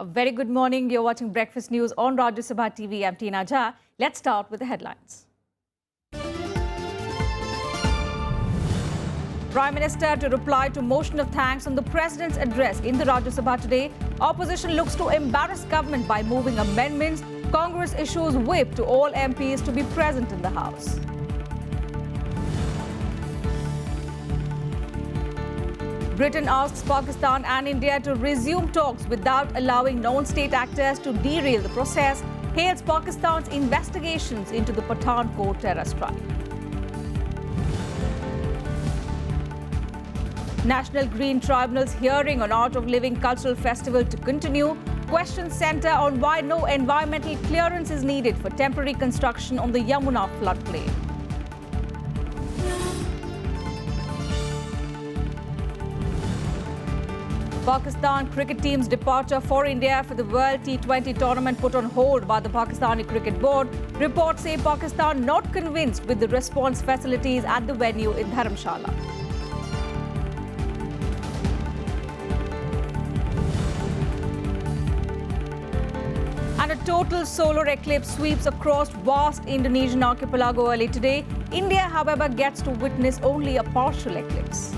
A very good morning. You're watching Breakfast News on Rajya Sabha TV. I'm Tina Jha. Let's start with the headlines. Prime Minister to reply to motion of thanks on the President's address in the Rajya Sabha today. Opposition looks to embarrass government by moving amendments. Congress issues whip to all MPs to be present in the House. Britain asks Pakistan and India to resume talks without allowing non-state actors to derail the process. Hails Pakistan's investigations into the Pathankot terror strike. National Green Tribunal's hearing on Art of Living Cultural Festival to continue. Questions center on why no environmental clearance is needed for temporary construction on the Yamuna floodplain. Pakistan cricket team's departure for India for the World T20 tournament put on hold by the Pakistani Cricket Board. Reports say Pakistan not convinced with the response facilities at the venue in Dharamshala. And a total solar eclipse sweeps across vast Indonesian archipelago early today. India, however, gets to witness only a partial eclipse.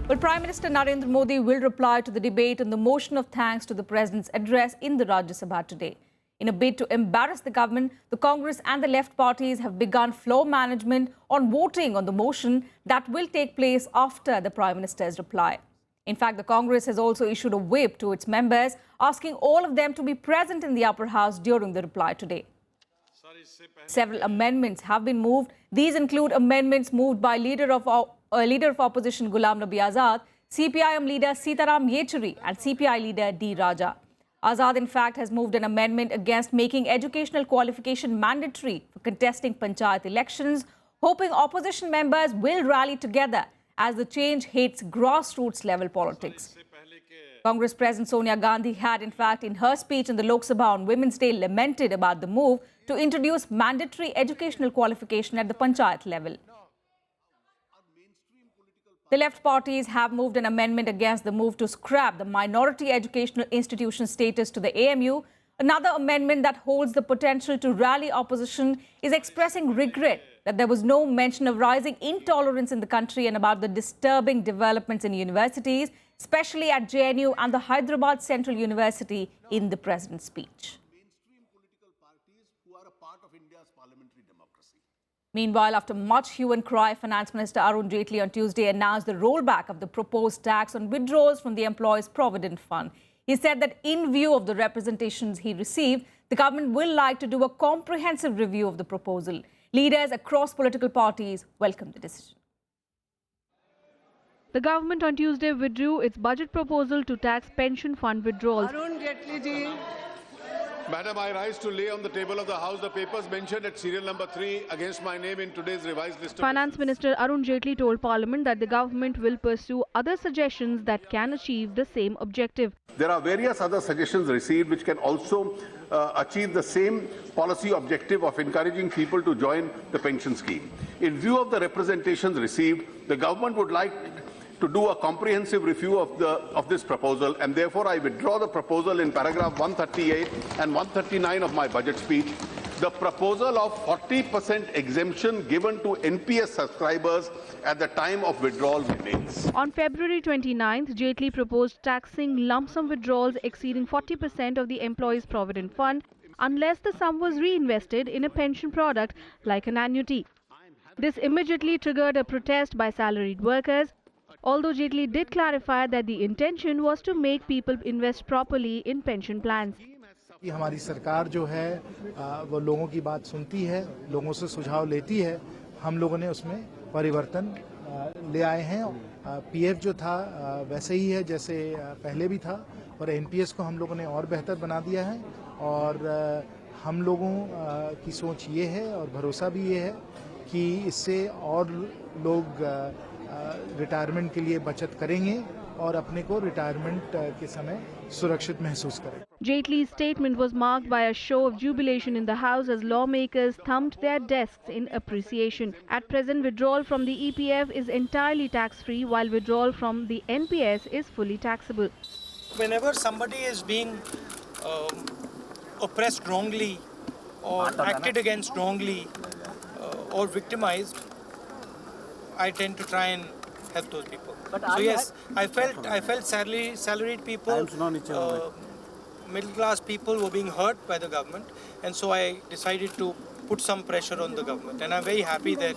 Well, Prime Minister Narendra Modi will reply to the debate on the motion of thanks to the President's address in the Rajya Sabha today. In a bid to embarrass the government, the Congress and the left parties have begun floor management on voting on the motion that will take place after the Prime Minister's reply. In fact, the Congress has also issued a whip to its members, asking all of them to be present in the upper house during the reply today. Several amendments have been moved. These include amendments moved by Leader of Opposition Ghulam Nabi Azad, CPIM leader Sitaram Yechury and CPI leader D. Raja. Azad, in fact, has moved an amendment against making educational qualification mandatory for contesting panchayat elections, hoping opposition members will rally together as the change hits grassroots level politics. Congress President Sonia Gandhi had, in fact, in her speech in the Lok Sabha on Women's Day, lamented about the move to introduce mandatory educational qualification at the panchayat level. The left parties have moved an amendment against the move to scrap the minority educational institution status to the AMU. Another amendment that holds the potential to rally opposition is expressing regret that there was no mention of rising intolerance in the country and about the disturbing developments in universities, especially at JNU and the Hyderabad Central University in the President's speech. Meanwhile, after much hue and cry, Finance Minister Arun Jaitley on Tuesday announced the rollback of the proposed tax on withdrawals from the Employees' Provident Fund. He said that in view of the representations he received, the government will like to do a comprehensive review of the proposal. Leaders across political parties welcomed the decision. The government on Tuesday withdrew its budget proposal to tax pension fund withdrawals. Arun Jaitley ji. Madam, I rise to lay on the table of the House the papers mentioned at serial number 3 against my name in today's revised list of... Finance Minister Arun Jaitley told Parliament that the government will pursue other suggestions that can achieve the same objective. There are various other suggestions received which can also achieve the same policy objective of encouraging people to join the pension scheme. In view of the representations received, the government would like to do a comprehensive review of this proposal, and therefore I withdraw the proposal in paragraph 138 and 139 of my budget speech. The proposal of 40% exemption given to NPS subscribers at the time of withdrawal remains. On February 29th, Jaitley proposed taxing lump sum withdrawals exceeding 40% of the Employees' Provident Fund unless the sum was reinvested in a pension product like an annuity. This immediately triggered a protest by salaried workers, although Jaitley did clarify that the intention was to make people invest properly in pension plans. हमारी सरकार जो है वो लोगों की बात सुनती है, लोगों से सुझाव लेती है. हम लोगों ने उसमें परिवर्तन ले आए हैं. पीएफ जो था वैसे ही है जैसे पहले भी था, और एनपीएस को हम लोगों ने और बेहतर बना दिया है. और हम लोगों की सोच ये है और भरोसा भी ये है कि इससे और लोग रिटायरमेंट के लिए बचत करेंगे और अपने को रिटायरमेंट के समय सुरक्षित महसूस करें। Jaitley's statement was marked by a show of jubilation in the House as lawmakers thumped their desks in appreciation. At present, withdrawal from the EPF is entirely tax-free, while withdrawal from the NPS is fully taxable. Whenever somebody is being oppressed wrongly or acted against wrongly or victimized, I tend to try and help those people. So yes, I felt salaried people, middle class people were being hurt by the government, and so I decided to put some pressure on the government, and I'm very happy that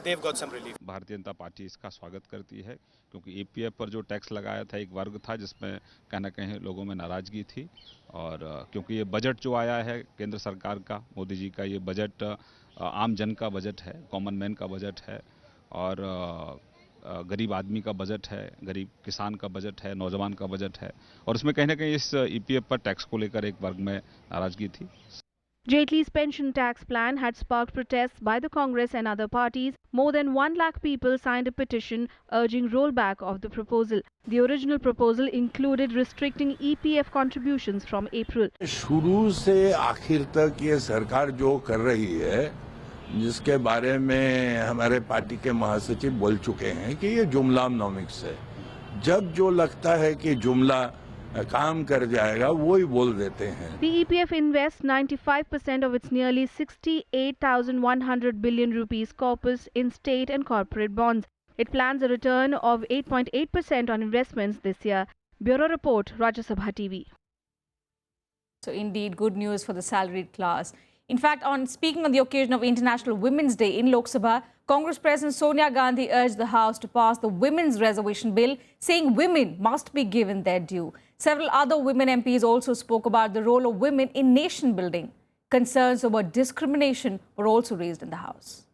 they've got some relief. Bharatiya Janata party इसका स्वागत करती है क्योंकि EPF पर जो tax लगाया था एक वर्ग था जिसमें कहीं ना कहीं लोगों में नाराजगी थी, और क्योंकि ये बजट जो आया है केंद्र सरकार का, मोदी जी का, ये बजट आम जन का बजट है, कॉमन मैन का बजट है, और गरीब आदमी का बजट है, गरीब किसान का बजट है, नौजवान का बजट है, और उसमें कहीं ना कहीं इस ईपीएफ पर टैक्स को लेकर एक वर्ग में नाराजगी थी। Jaitley's pension tax plan had sparked protests by the Congress and other parties. More than 1 lakh people signed a petition urging rollback of the proposal. The original proposal included restricting EPF contributions from April. शुरू से आखिर तक ये सरकार जो कर रही है, जिसके बारे में हमारे पार्टी के महासचिव बोल चुके हैं कि ये जुमलानॉमिक्स है। जब जो लगता है कि जुमला काम कर जाएगा वो ही बोल देते हैं। The EPF invests 95% of its nearly 68,100 billion rupees corpus in state and corporate bonds. It plans a return of 8.8% on investments this year. Bureau Report, Rajya Sabha TV. So indeed, good news for the salaried class. In fact, on speaking on the occasion of International Women's Day in Lok Sabha, Congress President Sonia Gandhi urged the House to pass the Women's Reservation Bill, saying women must be given their due. Several other women MPs also spoke about the role of women in nation building. Concerns about discrimination were also raised in the House.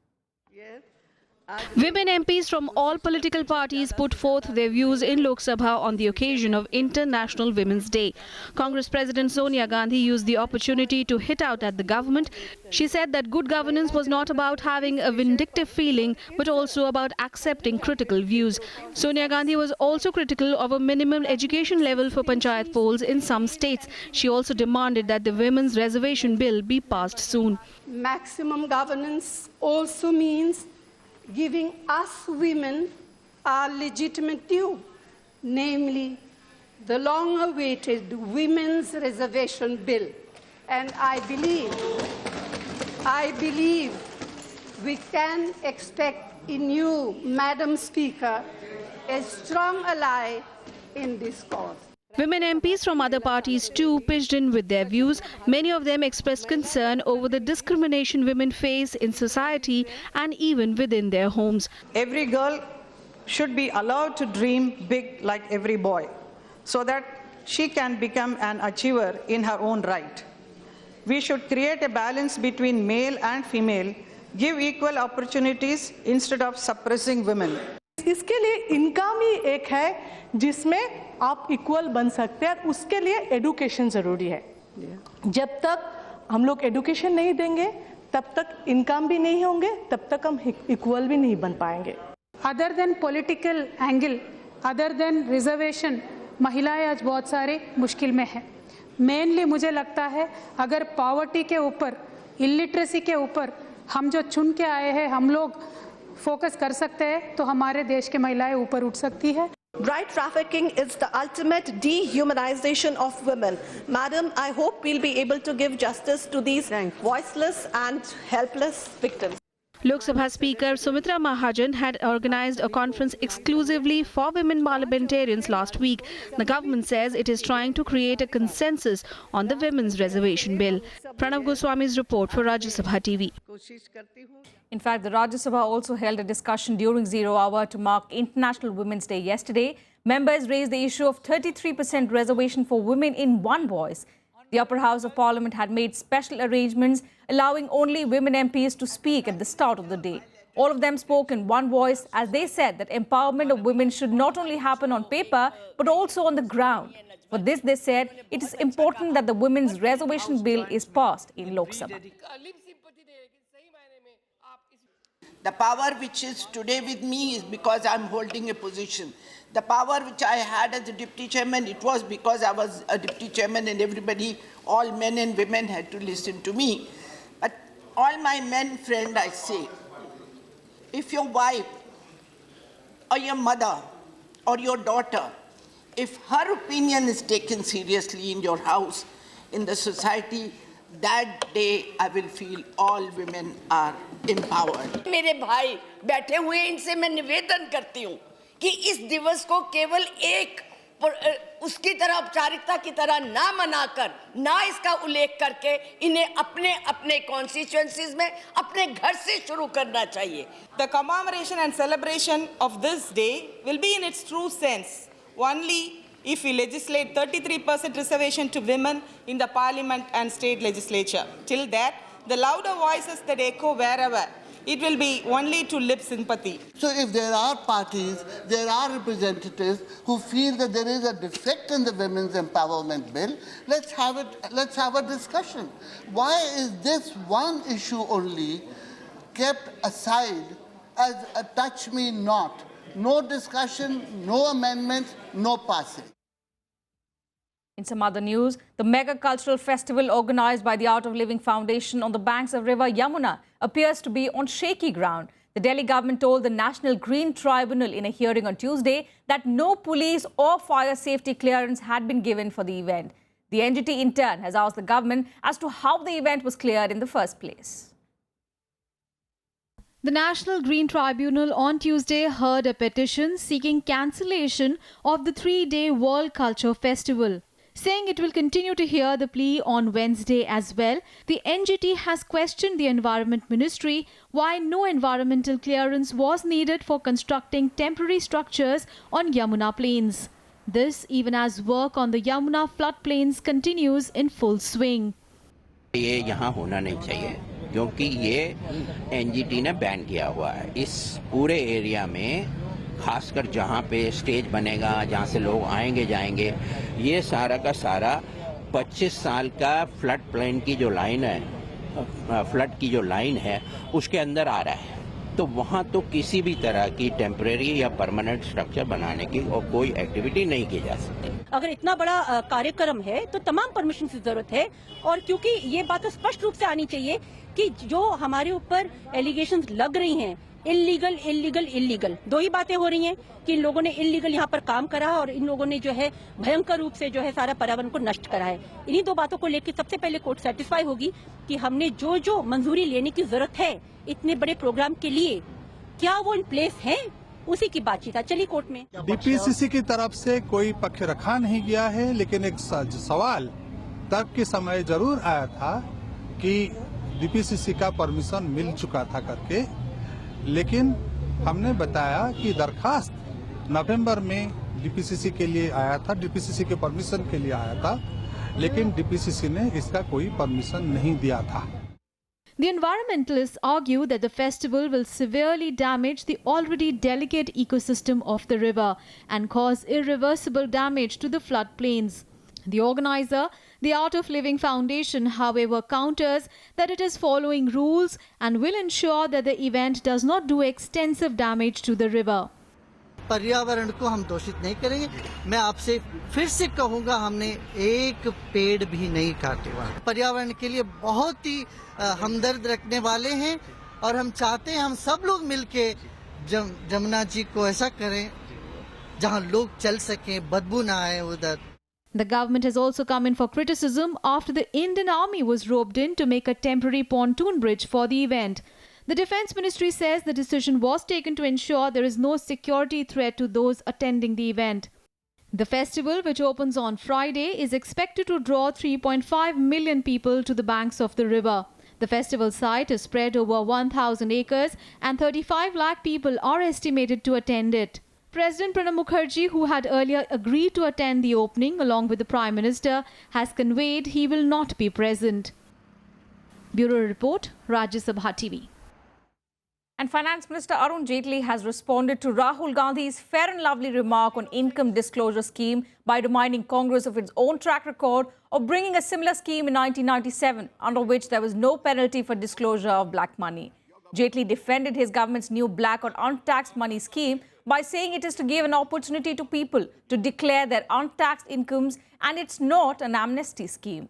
Women MPs from all political parties put forth their views in Lok Sabha on the occasion of International Women's Day. Congress President Sonia Gandhi used the opportunity to hit out at the government. She said that good governance was not about having a vindictive feeling, but also about accepting critical views. Sonia Gandhi was also critical of a minimum education level for panchayat polls in some states. She also demanded that the Women's Reservation Bill be passed soon. Maximum governance also means giving us women our legitimate due, namely the long-awaited Women's Reservation Bill. And I believe we can expect in you, Madam Speaker, a strong ally in this cause. Women MPs from other parties too pitched in with their views. Many of them expressed concern over the discrimination women face in society and even within their homes. Every girl should be allowed to dream big like every boy, so that she can become an achiever in her own right. We should create a balance between male and female, give equal opportunities instead of suppressing women. इसके लिए income ही एक है जिसमें आप equal बन सकते हैं, उसके लिए एडुकेशन जरूरी है। जब तक हम लोग एडुकेशन नहीं देंगे तब तक इनकम भी नहीं होंगे, तब तक हम इक्वल भी नहीं बन पाएंगे। Other than political angle, other than reservation, महिलाएं आज बहुत सारी मुश्किल में हैं। मेनली मुझे लगता है अगर पॉवर्टी के ऊपर, इलिटरेसी के ऊपर हम जो चुन के आए हैं हम लोग फोकस कर सकते हैं तो हमारे देश की महिलाएं ऊपर उठ सकती है। Right trafficking is the ultimate dehumanization of women. Madam, I hope we'll be able to give justice to these voiceless and helpless victims. Lok Sabha Speaker Sumitra Mahajan had organized a conference exclusively for women parliamentarians last week. The government says it is trying to create a consensus on the Women's Reservation Bill. Pranav Goswami's report for Rajya Sabha TV. In fact, the Rajya Sabha also held a discussion during 0 hour to mark International Women's Day yesterday. Members raised the issue of 33% reservation for women in one voice. The upper house of parliament had made special arrangements allowing only women MPs to speak at the start of the day. All of them spoke in one voice as they said that empowerment of women should not only happen on paper but also on the ground. For this, they said, it is important that the Women's Reservation Bill is passed in Lok Sabha. The power which is today with me is because I am holding a position. The power which I had as a deputy chairman, it was because I was a deputy chairman and everybody, all men and women had to listen to me. But all my men friends, I say, if your wife or your mother or your daughter, if her opinion is taken seriously in your house, in the society, that day I will feel all women are empowered. मेरे भाई बैठे हुए, इनसे मैं निवेदन करती हूँ कि इस दिवस को केवल एक उसकी तरह औपचारिकता की तरह ना मनाकर, ना इसका उल्लेख करके इन्हें अपने अपने कॉन्स्टिट्यूएंसीज में अपने घर से शुरू करना चाहिए. The commemoration and celebration of this day will be in its true sense only if we legislate 33% reservation to women in the parliament and state legislature. Till that, the louder voices that echo wherever, it will be only to lip sympathy. So if there are parties, there are representatives who feel that there is a defect in the Women's Empowerment Bill, let's have a discussion. Why is this one issue only kept aside as a touch me not? No discussion, no amendments, no passing. In some other news, the mega cultural festival organized by the Art of Living Foundation on the banks of River Yamuna appears to be on shaky ground. The Delhi government told the National Green Tribunal in a hearing on Tuesday that no police or fire safety clearance had been given for the event. The NGT in turn has asked the government as to how the event was cleared in the first place. The National Green Tribunal on Tuesday heard a petition seeking cancellation of the 3-day World Culture Festival. Saying it will continue to hear the plea on Wednesday as well, the NGT has questioned the Environment Ministry why no environmental clearance was needed for constructing temporary structures on Yamuna plains. This even as work on the Yamuna floodplains continues in full swing. ये यहाँ होना नहीं चाहिए क्योंकि ये NGT ने ban किया हुआ है इस पूरे एरिया में, खासकर जहाँ पे स्टेज बनेगा, जहाँ से लोग आएंगे जाएंगे, ये सारा का सारा 25 साल का फ्लड प्लेन की जो लाइन है, फ्लड की जो लाइन है, उसके अंदर आ रहा है. तो वहाँ तो किसी भी तरह की टेम्परेरी या परमानेंट स्ट्रक्चर बनाने की और कोई एक्टिविटी नहीं की जा सकती. अगर इतना बड़ा कार्यक्रम है तो तमाम परमिशन की जरूरत है और क्योंकि ये बात तो स्पष्ट रूप से आनी चाहिए कि जो हमारे ऊपर एलिगेशंस लग रही हैं, इलीगल इलीगल इलीगल, दो ही बातें हो रही हैं कि इन लोगों ने इलीगल यहाँ पर काम करा और इन लोगों ने जो है भयंकर रूप से जो है सारा पर्यावरण को नष्ट करा है. इन्हीं दो बातों को लेकर सबसे पहले कोर्ट सेटिस्फाई होगी कि हमने जो जो मंजूरी लेने की जरूरत है इतने बड़े प्रोग्राम के लिए, क्या वो इन प्लेस है, उसी की बातचीत चली कोर्ट में. डीपीसीसी की तरफ से कोई पक्ष रखा नहीं गया है, लेकिन एक सवाल तब के समय जरूर आया था कि डीपीसीसी का परमिशन मिल चुका था करके, लेकिन हमने बताया कि दरखास्त नवंबर में डीपीसीसी के लिए आया था, डीपीसीसी के परमिशन के लिए आया था, लेकिन डीपीसीसी ने इसका कोई परमिशन नहीं दिया था. The environmentalists argue that the festival will severely damage the already delicate ecosystem of the river and cause irreversible damage to the floodplains. The organizer, the Art of Living Foundation, however, counters that it is following rules and will ensure that the event does not do extensive damage to the river. पर्यावरण को हम दोषित नहीं करेंगे. मैं आपसे फिर से कहूंगा, हमने एक पेड़ भी नहीं काटे हुआ. पर्यावरण के लिए बहुत ही हमदर्द रखने वाले हैं और हम चाहते हैं हम सब लोग मिलके जमुना जी को ऐसा करें जहां लोग चल सकें, बदबू ना आए उधर. The government has also come in for criticism after the Indian Army was roped in to make a temporary pontoon bridge for the event. The Defence Ministry says the decision was taken to ensure there is no security threat to those attending the event. The festival, which opens on Friday, is expected to draw 3.5 million people to the banks of the river. The festival site is spread over 1,000 acres and 35 lakh people are estimated to attend it. President Pranab Mukherjee, who had earlier agreed to attend the opening along with the Prime Minister, has conveyed he will not be present. Bureau Report, Rajya Sabha TV. And Finance Minister Arun Jaitley has responded to Rahul Gandhi's fair and lovely remark on income disclosure scheme by reminding Congress of its own track record of bringing a similar scheme in 1997, under which there was no penalty for disclosure of black money. Jaitley defended his government's new black or untaxed money scheme, by saying it is to give an opportunity to people to declare their untaxed incomes and it's not an amnesty scheme.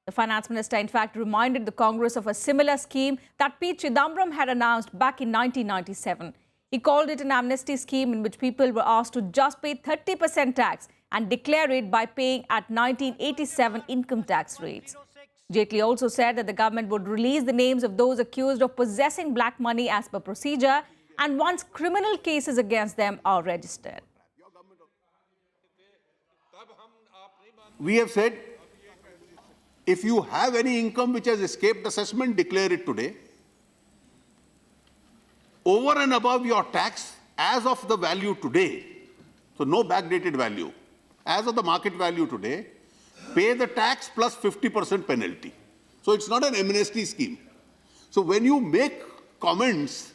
The finance minister, in fact, reminded the Congress of a similar scheme that P. Chidambaram had announced back in 1997. He called it an amnesty scheme in which people were asked to just pay 30% tax and declare it by paying at 1987 income tax rates. Jaitley also said that the government would release the names of those accused of possessing black money as per procedure and once criminal cases against them are registered. We have said, if you have any income which has escaped assessment, declare it today. Over and above your tax, as of the value today, so no backdated value, as of the market value today, pay the tax plus 50% penalty. So it's not an amnesty scheme. So when you make comments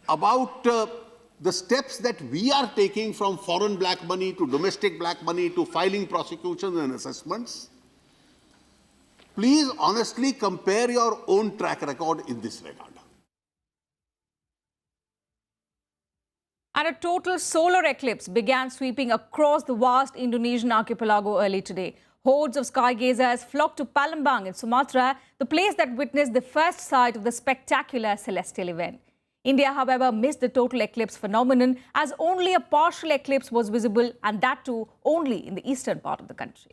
about the steps that we are taking from foreign black money to domestic black money to filing prosecutions and assessments, please honestly compare your own track record in this regard. And a total solar eclipse began sweeping across the vast Indonesian archipelago early today. Hordes of skygazers flocked to Palembang in Sumatra, the place that witnessed the first sight of the spectacular celestial event. India, however, missed the total eclipse phenomenon as only a partial eclipse was visible, and that too only in the eastern part of the country.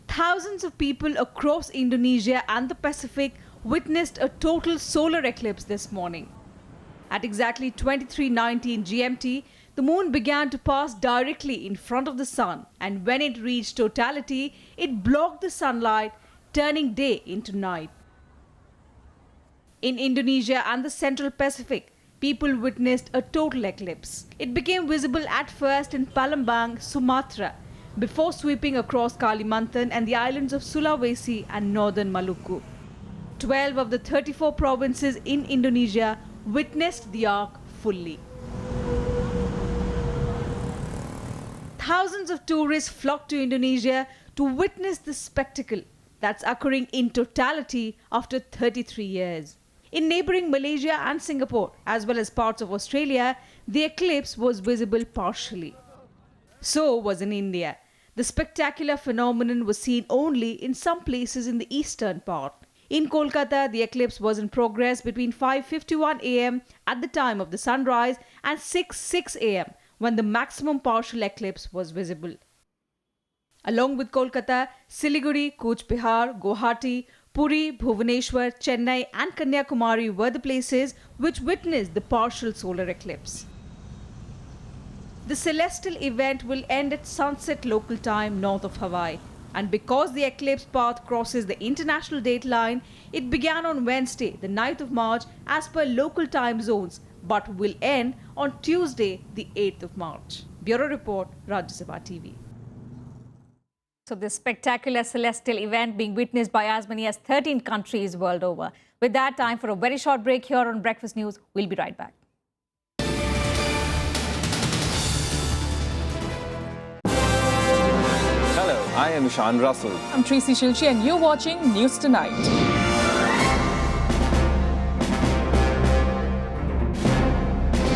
Thousands of people across Indonesia and the Pacific witnessed a total solar eclipse this morning. At exactly 23:19 GMT, the moon began to pass directly in front of the sun, and when it reached totality, it blocked the sunlight, turning day into night. In Indonesia and the Central Pacific, people witnessed a total eclipse. It became visible at first in Palembang, Sumatra, before sweeping across Kalimantan and the islands of Sulawesi and northern Maluku. 12 of the 34 provinces in Indonesia witnessed the arc fully. Thousands of tourists flocked to Indonesia to witness the spectacle that's occurring in totality after 33 years. In neighbouring Malaysia and Singapore, as well as parts of Australia, the eclipse was visible partially. So was in India. The spectacular phenomenon was seen only in some places in the eastern part. In Kolkata, the eclipse was in progress between 5:51 a.m. at the time of the sunrise and 6:06 a.m. when the maximum partial eclipse was visible. Along with Kolkata, Siliguri, Cooch Behar, Guwahati, Puri, Bhubaneswar, Chennai and Kanyakumari were the places which witnessed the partial solar eclipse. The celestial event will end at sunset local time north of Hawaii. And because the eclipse path crosses the international date line, it began on Wednesday, the 9th of March, as per local time zones, but will end on Tuesday, the 8th of March. Bureau Report, Rajya Sabha TV. So this spectacular celestial event being witnessed by as many as 13 countries world over. With that, time for a very short break here on Breakfast News. We'll be right back. Hello, I am Ishan Russell. I'm Tracy Shilchi and you're watching News Tonight.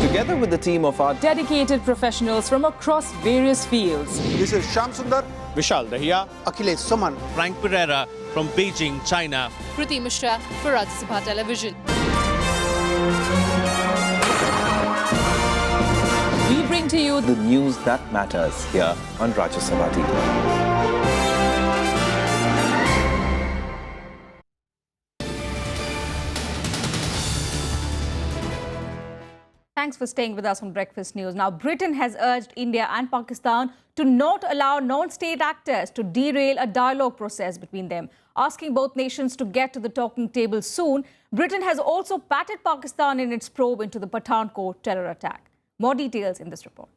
Together with the team of our dedicated professionals from across various fields. This is Shyam Sundar, Vishal Dahiya, Akhilesh Suman, Frank Pereira from Beijing, China. Kriti Mishra for Rajya Sabha Television. We bring to you the news that matters here on Rajya Sabha TV. Thanks for staying with us on Breakfast News. Now, Britain has urged India and Pakistan to not allow non-state actors to derail a dialogue process between them, asking both nations to get to the talking table soon. Britain has also patted Pakistan in its probe into the Pathankot terror attack. More details in this report.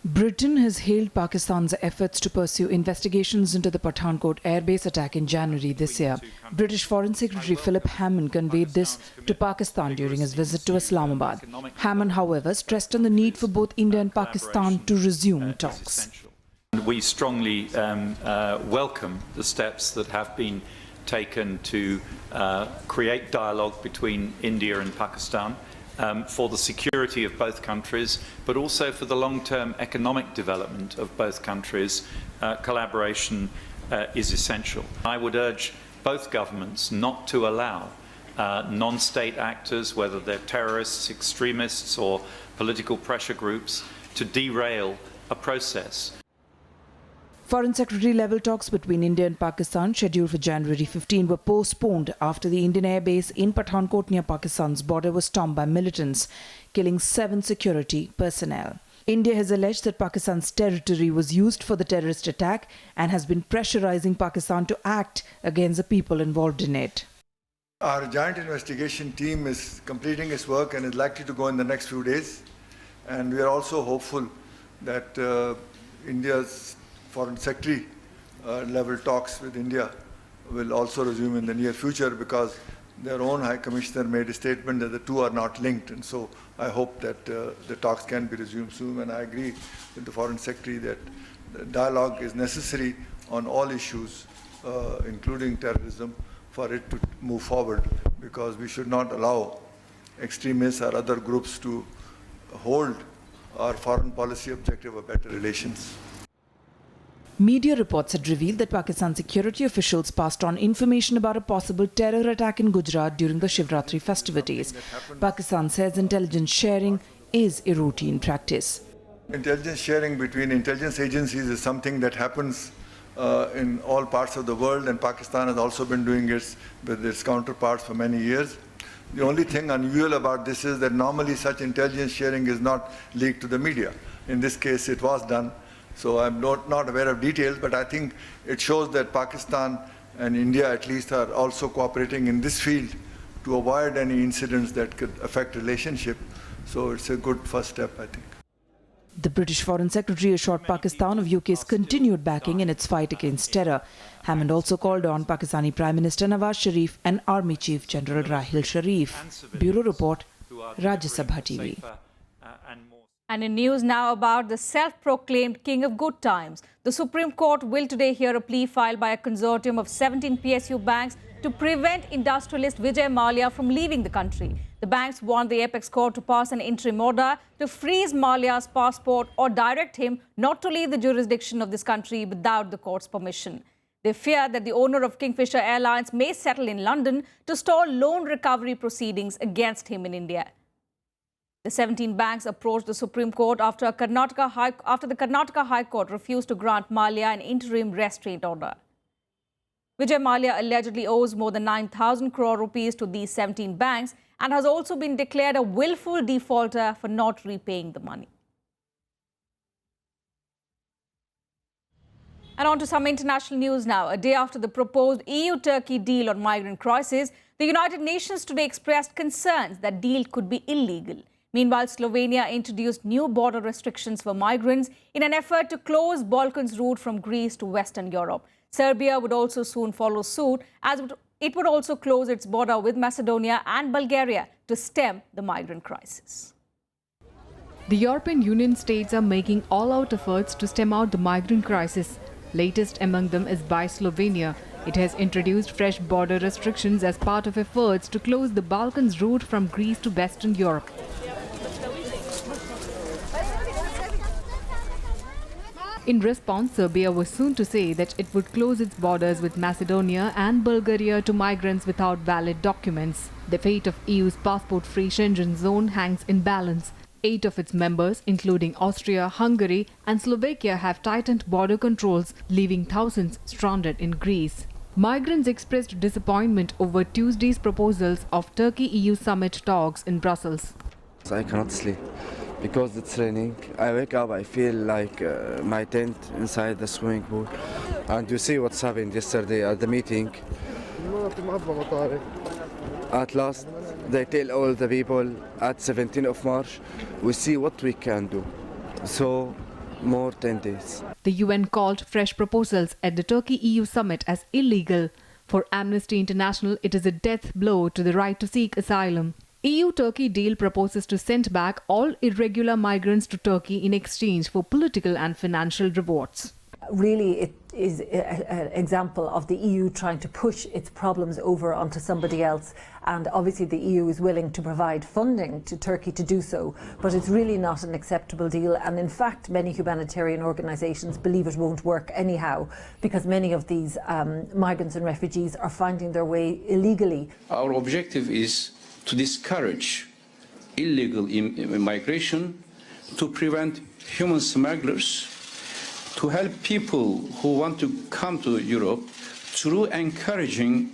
Britain has hailed Pakistan's efforts to pursue investigations into the Pathankot airbase attack in January this year. British Foreign Secretary Philip Hammond conveyed this to Pakistan during his visit to Islamabad. Hammond, however, stressed on the need for both India and Pakistan to resume talks. We strongly welcome the steps that have been taken to create dialogue between India and Pakistan for the security of both countries, but also for the long-term economic development of both countries. Collaboration is essential. I would urge both governments not to allow non-state actors, whether they're terrorists, extremists, or political pressure groups, to derail a process. Foreign Secretary level talks between India and Pakistan, scheduled for January 15, were postponed after the Indian air base in Pathankot near Pakistan's border was stormed by militants, killing 7 security personnel. India has alleged that Pakistan's territory was used for the terrorist attack and has been pressurizing Pakistan to act against the people involved in it. Our joint investigation team is completing its work and is likely to go in the next few days. And we are also hopeful that India's Foreign Secretary level talks with India will also resume in the near future, because their own High Commissioner made a statement that the two are not linked. And so I hope that the talks can be resumed soon. And I agree with the Foreign Secretary that the dialogue is necessary on all issues, including terrorism, for it to move forward, because we should not allow extremists or other groups to hold our foreign policy objective of better relations. Media reports had revealed that Pakistan security officials passed on information about a possible terror attack in Gujarat during the Shivratri festivities. Pakistan says intelligence sharing is a routine practice. Intelligence sharing between intelligence agencies is something that happens in all parts of the world, and Pakistan has also been doing it with its counterparts for many years. The only thing unusual about this is that normally such intelligence sharing is not leaked to the media. In this case, it was done. So I'm not aware of details, but I think it shows that Pakistan and India at least are also cooperating in this field to avoid any incidents that could affect relationship. So it's a good first step, I think. The British Foreign Secretary assured Pakistan of UK's continued backing in its fight against terror. Hammond also called on Pakistani Prime Minister Nawaz Sharif and Army Chief General Rahul Sharif. Bureau Report, Rajya Sabha TV. And in news now about the self-proclaimed king of good times. The Supreme Court will today hear a plea filed by a consortium of 17 PSU banks to prevent industrialist Vijay Mallya from leaving the country. The banks want the apex court to pass an interim order to freeze Mallya's passport or direct him not to leave the jurisdiction of this country without the court's permission. They fear that the owner of Kingfisher Airlines may settle in London to stall loan recovery proceedings against him in India. The 17 banks approached the Supreme Court after the Karnataka High Court refused to grant Mallya an interim restraint order. Vijay Mallya allegedly owes more than 9,000 crore rupees to these 17 banks and has also been declared a willful defaulter for not repaying the money. And on to some international news now. A day after the proposed EU-Turkey deal on migrant crisis, the United Nations today expressed concerns that deal could be illegal. Meanwhile, Slovenia introduced new border restrictions for migrants in an effort to close Balkans route from Greece to Western Europe. Serbia would also soon follow suit, as it would also close its border with Macedonia and Bulgaria to stem the migrant crisis. The European Union states are making all-out efforts to stem out the migrant crisis. Latest among them is by Slovenia. It has introduced fresh border restrictions as part of efforts to close the Balkans route from Greece to Western Europe. In response, Serbia was soon to say that it would close its borders with Macedonia and Bulgaria to migrants without valid documents. The fate of EU's passport-free Schengen zone hangs in balance. 8 of its members, including Austria, Hungary and Slovakia, have tightened border controls, leaving thousands stranded in Greece. Migrants expressed disappointment over Tuesday's proposals of Turkey-EU summit talks in Brussels. I cannot sleep because it's raining. I wake up, I feel like my tent inside the swimming pool. And you see what's happened yesterday at the meeting. At last, they tell all the people at 17th of March, we see what we can do. So, more 10 days. The UN called fresh proposals at the Turkey-EU summit as illegal. For Amnesty International, it is a death blow to the right to seek asylum. EU-Turkey deal proposes to send back all irregular migrants to Turkey in exchange for political and financial rewards. Really, is an example of the EU trying to push its problems over onto somebody else. And obviously the EU is willing to provide funding to Turkey to do so, but it's really not an acceptable deal. And in fact, many humanitarian organisations believe it won't work anyhow, because many of these migrants and refugees are finding their way illegally. Our objective is to discourage illegal migration, to prevent human smugglers, to help people who want to come to Europe through encouraging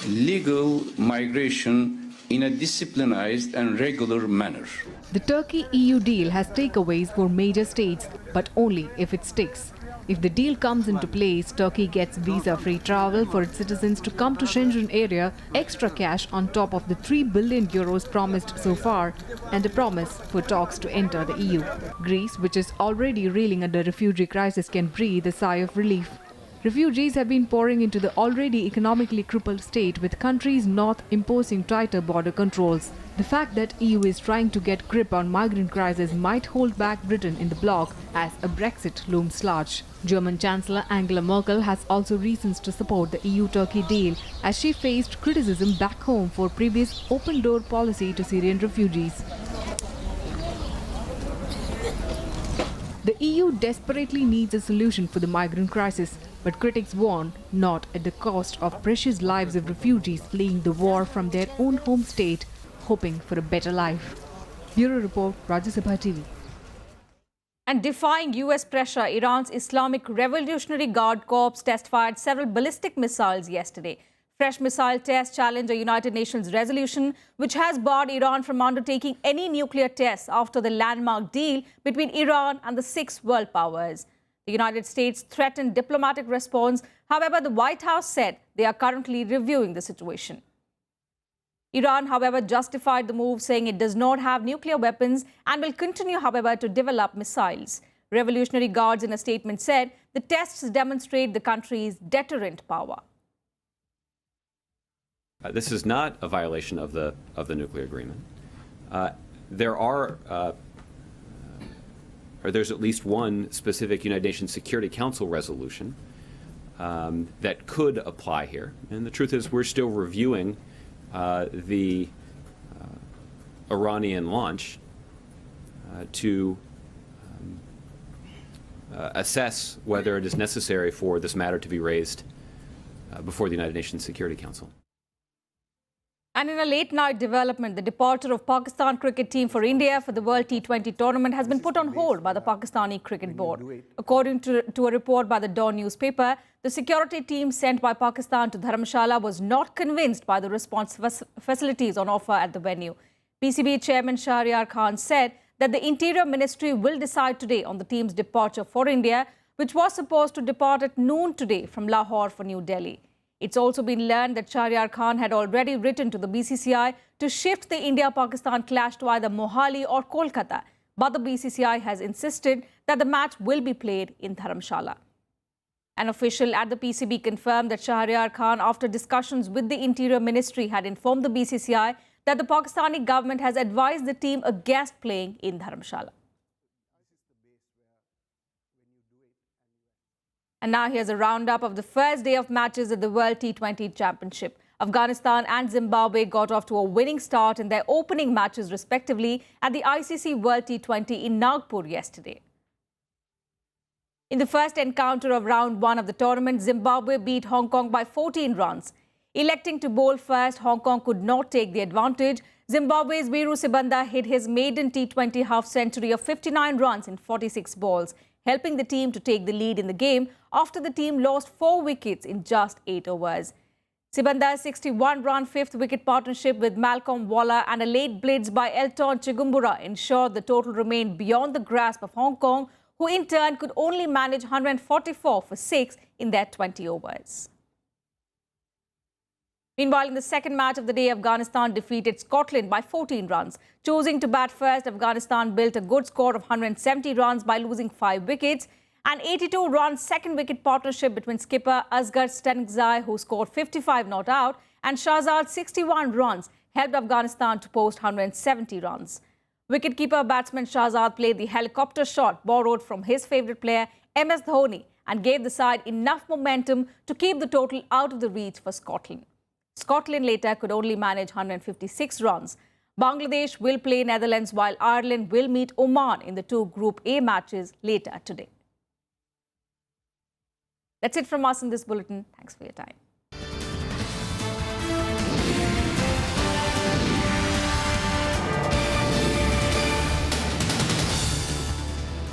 legal migration in a disciplined and regular manner. The Turkey-EU deal has takeaways for major states, but only if it sticks. If the deal comes into place, Turkey gets visa-free travel for its citizens to come to Schengen area, extra cash on top of the 3 billion euros promised so far, and a promise for talks to enter the EU. Greece, which is already reeling under refugee crisis, can breathe a sigh of relief. Refugees have been pouring into the already economically crippled state, with countries not imposing tighter border controls. The fact that EU is trying to get grip on migrant crisis might hold back Britain in the bloc as a Brexit looms large. German Chancellor Angela Merkel has also reasons to support the EU-Turkey deal, as she faced criticism back home for previous open-door policy to Syrian refugees. The EU desperately needs a solution for the migrant crisis, but critics warn not at the cost of precious lives of refugees fleeing the war from their own home state, hoping for a better life. Bureau Report, Rajya Sabha TV. And defying US pressure, Iran's Islamic Revolutionary Guard Corps test-fired several ballistic missiles yesterday. Fresh missile tests challenge a United Nations resolution which has barred Iran from undertaking any nuclear tests after the landmark deal between Iran and the 6 world powers. The United States threatened diplomatic response. However, the White House said they are currently reviewing the situation. Iran, however, justified the move, saying it does not have nuclear weapons and will continue, however, to develop missiles. Revolutionary Guards in a statement said the tests demonstrate the country's deterrent power. This is not a violation of the nuclear agreement. There's at least one specific United Nations Security Council resolution that could apply here. And the truth is, we're still reviewing the Iranian launch to assess whether it is necessary for this matter to be raised before the United Nations Security Council. And in a late-night development, the departure of Pakistan cricket team for India for the World T20 tournament has been put on hold by the Pakistani Cricket Board. According to a report by the Dawn newspaper, the security team sent by Pakistan to Dharamshala was not convinced by the response facilities on offer at the venue. PCB Chairman Shahryar Khan said that the Interior Ministry will decide today on the team's departure for India, which was supposed to depart at noon today from Lahore for New Delhi. It's also been learned that Shahryar Khan had already written to the BCCI to shift the India-Pakistan clash to either Mohali or Kolkata, but the BCCI has insisted that the match will be played in Dharamshala. An official at the PCB confirmed that Shahryar Khan, after discussions with the Interior Ministry, had informed the BCCI that the Pakistani government has advised the team against playing in Dharamshala. And now here's a roundup of the first day of matches at the World T20 Championship. Afghanistan and Zimbabwe got off to a winning start in their opening matches respectively at the ICC World T20 in Nagpur yesterday. In the first encounter of round 1 of the tournament, Zimbabwe beat Hong Kong by 14 runs. Electing to bowl first, Hong Kong could not take the advantage. Zimbabwe's Viru Sibanda hit his maiden T20 half-century of 59 runs in 46 balls, helping the team to take the lead in the game after the team lost 4 wickets in just 8 overs. Sibanda's 61-run fifth-wicket partnership with Malcolm Waller and a late blitz by Elton Chigumbura ensured the total remained beyond the grasp of Hong Kong, who in turn could only manage 144 for 6 in their 20 overs. Meanwhile, in the second match of the day, Afghanistan defeated Scotland by 14 runs. Choosing to bat first, Afghanistan built a good score of 170 runs by losing 5 wickets. An 82-run second-wicket partnership between skipper Asghar Stenigzai, who scored 55 not out, and Shahzad's 61 runs helped Afghanistan to post 170 runs. Wicketkeeper batsman Shahzad played the helicopter shot borrowed from his favourite player MS Dhoni and gave the side enough momentum to keep the total out of the reach for Scotland. Scotland later could only manage 156 runs. Bangladesh will play Netherlands while Ireland will meet Oman in the two Group A matches later today. That's it from us in this bulletin. Thanks for your time.